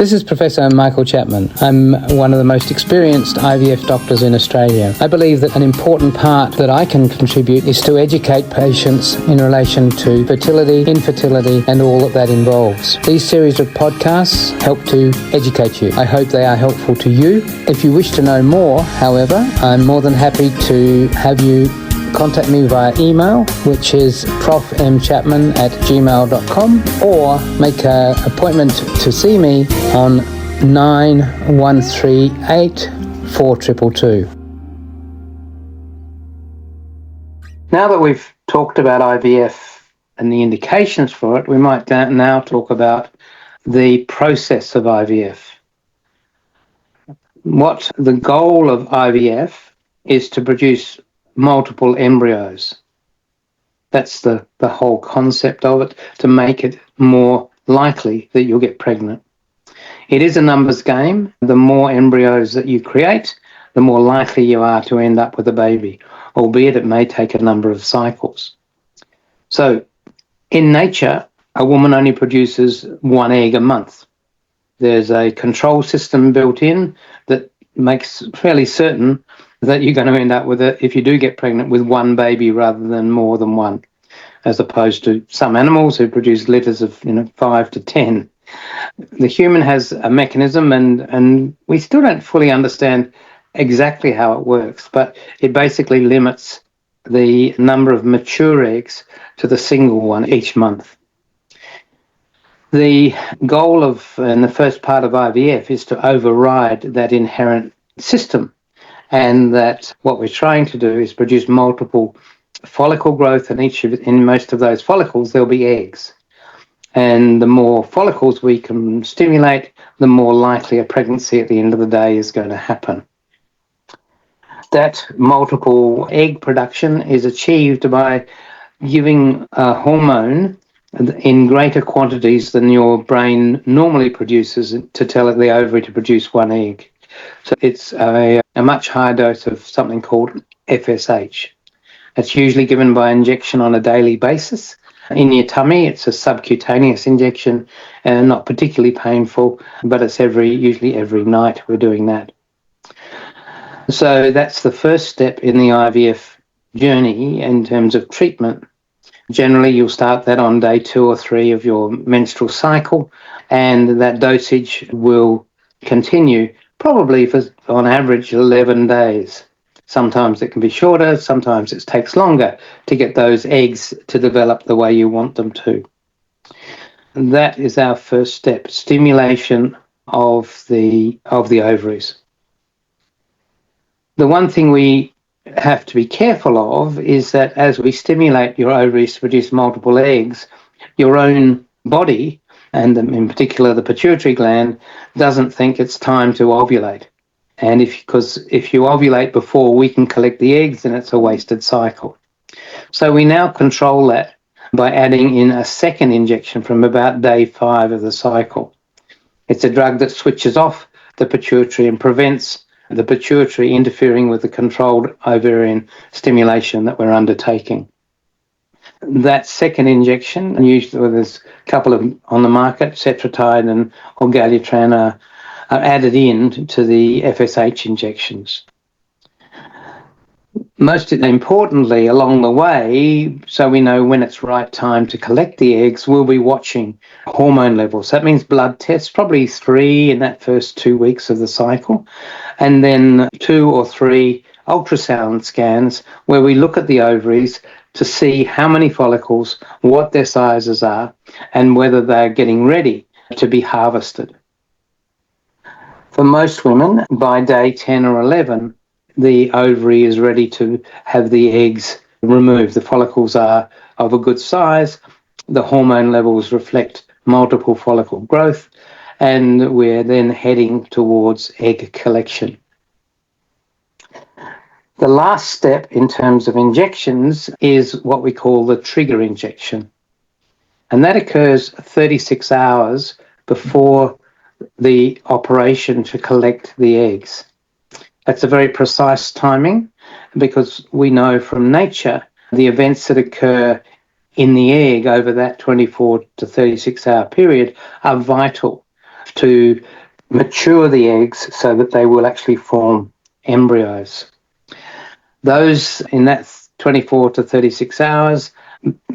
This is Professor Michael Chapman. I'm one of the most experienced IVF doctors in Australia. I believe that an important part that I can contribute is to educate patients in relation to fertility, infertility, and all that involves. These series of podcasts help to educate you. I hope they are helpful to you. If you wish to know more, however, I'm more than happy to have you contact me via email, which is profmchapman@gmail.com, or make an appointment to see me on 9138 4222. Now that we've talked about IVF and the indications for it, we might now talk about the process of IVF. What the goal of IVF is to produce multiple embryos. That's the whole concept of it, to make it more likely that you'll get pregnant. It is a numbers game. The more embryos that you create, the more likely you are to end up with a baby, albeit it may take a number of cycles. So in nature, a woman only produces one egg a month. There's a control system built in that makes fairly certain that you're going to end up with it, if you do get pregnant, with one baby rather than more than one, as opposed to some animals who produce litters of 5 to 10. The human has a mechanism, and we still don't fully understand exactly how it works, but it basically limits the number of mature eggs to the single one each month. The goal in the first part of IVF is to override that inherent system, and that what we're trying to do is produce multiple follicle growth, and in most of those follicles there'll be eggs. And the more follicles we can stimulate, the more likely a pregnancy at the end of the day is going to happen. That multiple egg production is achieved by giving a hormone in greater quantities than your brain normally produces to tell the ovary to produce one egg. So it's a much higher dose of something called FSH. It's usually given by injection on a daily basis. In your tummy, it's a subcutaneous injection, and not particularly painful, but it's usually every night we're doing that. So that's the first step in the IVF journey in terms of treatment. Generally, you'll start that on day 2 or 3 of your menstrual cycle, and that dosage will continue probably for, on average, 11 days. Sometimes it can be shorter, sometimes it takes longer to get those eggs to develop the way you want them to. And that is our first step, stimulation of the ovaries. The one thing we have to be careful of is that as we stimulate your ovaries to produce multiple eggs, your own body, and in particular the pituitary gland, doesn't think it's time to ovulate. And because if you ovulate before we can collect the eggs, then it's a wasted cycle. So we now control that by adding in a second injection from about day 5 of the cycle. It's a drug that switches off the pituitary and prevents the pituitary interfering with the controlled ovarian stimulation that we're undertaking. That second injection, and usually there's a couple of on the market, Cetrotide and Orgalutran, are added in to the FSH injections. Most importantly, along the way, so we know when it's right time to collect the eggs, we'll be watching hormone levels. That means blood tests, probably 3 in that first 2 weeks of the cycle, and then 2 or 3 ultrasound scans where we look at the ovaries to see how many follicles, what their sizes are, and whether they're getting ready to be harvested. For most women, by day 10 or 11, the ovary is ready to have the eggs removed. The follicles are of a good size, the hormone levels reflect multiple follicle growth, and we're then heading towards egg collection. The last step in terms of injections is what we call the trigger injection. And that occurs 36 hours before the operation to collect the eggs. That's a very precise timing because we know from nature the events that occur in the egg over that 24 to 36 hour period are vital to mature the eggs so that they will actually form embryos. Those in that 24 to 36 hours,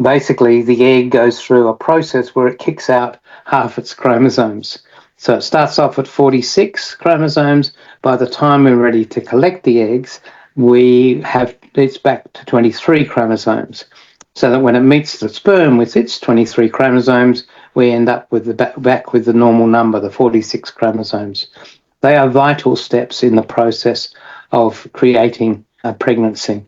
basically the egg goes through a process where it kicks out half its chromosomes. So it starts off at 46 chromosomes. By the time we're ready to collect the eggs, it's back to 23 chromosomes. So that when it meets the sperm with its 23 chromosomes, we end up with back with the normal number, the 46 chromosomes. They are vital steps in the process of creating a pregnancy.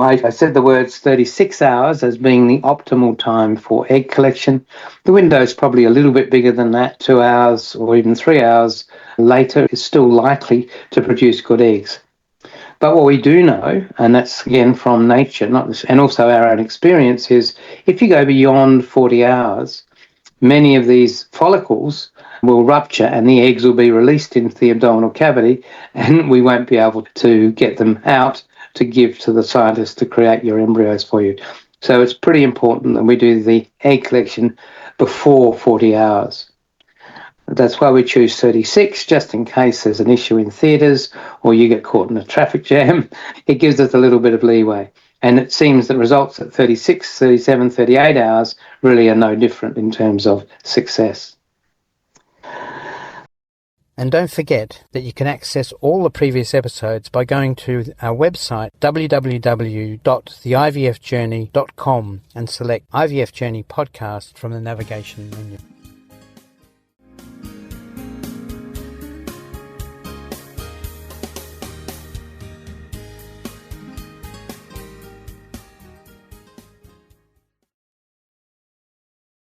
I said the words 36 hours as being the optimal time for egg collection. The window is probably a little bit bigger than that. 2 hours or even 3 hours later is still likely to produce good eggs. But what we do know, and that's again from nature, and also our own experience, is if you go beyond 40 hours, many of these follicles will rupture and the eggs will be released into the abdominal cavity, and we won't be able to get them out to give to the scientists to create your embryos for you. So it's pretty important that we do the egg collection before 40 hours. That's why we choose 36, just in case there's an issue in theatres or you get caught in a traffic jam. It gives us a little bit of leeway. And it seems that results at 36, 37, 38 hours really are no different in terms of success. And don't forget that you can access all the previous episodes by going to our website www.theivfjourney.com and select IVF Journey podcast from the navigation menu.